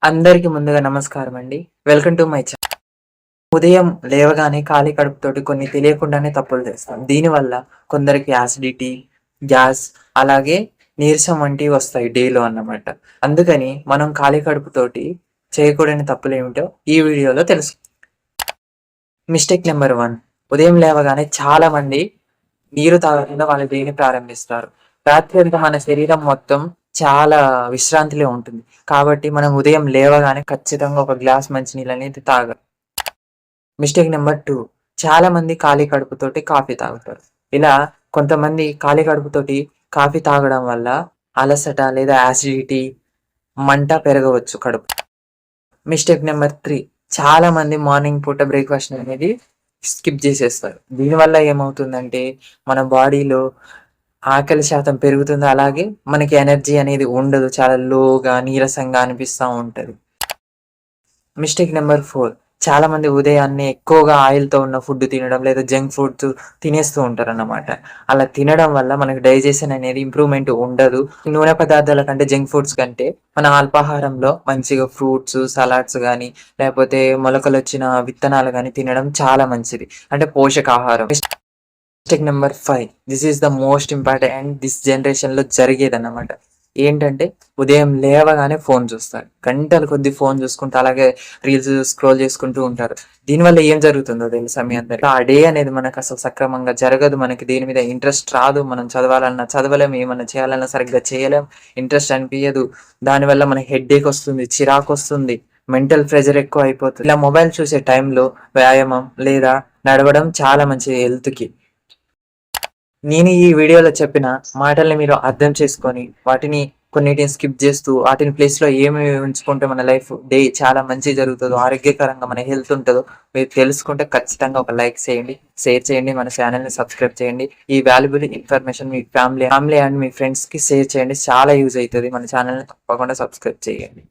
అందరికి ముందుగా నమస్కారం అండి. Welcome to my channel. ఉదయం లేవగానే ఖాళీ కడుపుతోటి కొన్ని తెలియకుండానే తప్పులు చేస్తాం. దీనివల్ల కొందరికి యాసిడిటీ, గ్యాస్ అలాగే నీరసం వంటివి వస్తాయి డేలో అన్నమాట. అందుకని మనం ఖాళీ కడుపుతోటి చేయకూడని తప్పులేమిటో ఈ వీడియోలో మిస్టేక్ నెంబర్ 1. ఉదయం లేవగానే చాలా మంది నీరు తాగకుండా వాళ్ళ డేని ప్రారంభిస్తారు. రాత్రి అంతా మన శరీరం మొత్తం చాలా విశ్రాంతిలో ఉంటుంది. కాబట్టి మనం ఉదయం లేవగానే ఖచ్చితంగా ఒక గ్లాస్ మంచినీళ్ళు అనేది తాగాలి. Mistake number 2. చాలా మంది ఖాళీ కడుపుతోటి కాఫీ తాగుతారు. ఇలా కొంతమంది ఖాళీ కడుపుతోటి కాఫీ తాగడం వల్ల అలసట లేదా యాసిడిటీ, మంట పెరగవచ్చు కడుపు. Mistake number 3. చాలా మంది మార్నింగ్ పూట బ్రేక్‌ఫాస్ట్ అనేది స్కిప్ చేసేస్తారు. దీనివల్ల ఏమవుతుందంటే మన బాడీలో ఆకలి శాతం పెరుగుతుంది. అలాగే మనకి ఎనర్జీ అనేది ఉండదు. చాలా లోగా, నీరసంగా అనిపిస్తా ఉంటది. Mistake number 4. చాలా మంది ఉదయాన్నే ఎక్కువగా ఆయిల్‌తో ఉన్న ఫుడ్ తినడం లేదా జంక్ ఫుడ్స్ తినేస్తూ ఉంటారన్నమాట. అలా తినడం వల్ల మనకి డైజెషన్ అనేది ఇంప్రూవ్‌మెంట్ ఉండదు. నూనె పదార్థాల కంటే జంక్ ఫుడ్స్ కంటే మన అల్పాహారంలో మంచిగా ఫ్రూట్స్, సలాడ్స్ గానీ, లేకపోతే మొలకలొచ్చిన విత్తనాలు గానీ తినడం చాలా మంచిది. అంటే పోషకాహారం. Mistake number 5. This is the most important and this జనరేషన్‌లో జరిగేదన్నమాట. ఏంటంటే ఉదయం లేవగానే ఫోన్ చూస్తారు. గంటల కొద్దీ ఫోన్ చూసుకుంటూ అలాగే రీల్స్ స్క్రోల్ చేసుకుంటూ ఉంటారు. దీనివల్ల ఏం జరుగుతుందో తెలుసా మీ అందరికి? ఆ డే అనేది మనకు అసలు సక్రమంగా జరగదు. మనకి దేని మీద ఇంట్రెస్ట్ రాదు. మనం చదవాలన్నా చదవలేం. ఏమన్నా చేయాలన్నా సరిగ్గా చేయలేం. ఇంట్రెస్ట్ అనిపియదు. దానివల్ల మనకి హెడ్‌ఏక్ వస్తుంది. చిరాకొస్తుంది. మెంటల్ ప్రెషర్ ఎక్కువ అయిపోతుంది. ఇలా మొబైల్ చూసే టైంలో వ్యాయామం లేదా నడవడం చాలా మంచిది హెల్త్‌కి. నేను ఈ వీడియోలో చెప్పిన మాటల్ని మీరు అర్థం చేసుకొని, వాటిని కొన్నిటిని స్కిప్ చేస్తూ, వాటిని ప్లేస్‌లో ఏమేమి ఉంచుకుంటే మన లైఫ్ డే చాలా మంచిగా జరుగుతదో, ఆరోగ్యకరంగా మన హెల్త్ ఉంటదో మీరు తెలుసుకుంటే ఖచ్చితంగా ఒక లైక్ చేయండి, షేర్ చేయండి, మన ఛానెల్‌ని సబ్స్క్రైబ్ చేయండి. ఈ వాల్యుబుల్ ఇన్ఫర్మేషన్ మీ ఫ్యామిలీ అండ్ మీ ఫ్రెండ్స్‌కి షేర్ చేయండి. చాలా యూజ్ అయితది. మన ఛానెల్‌ని తప్పకుండా సబ్స్క్రైబ్ చేయండి.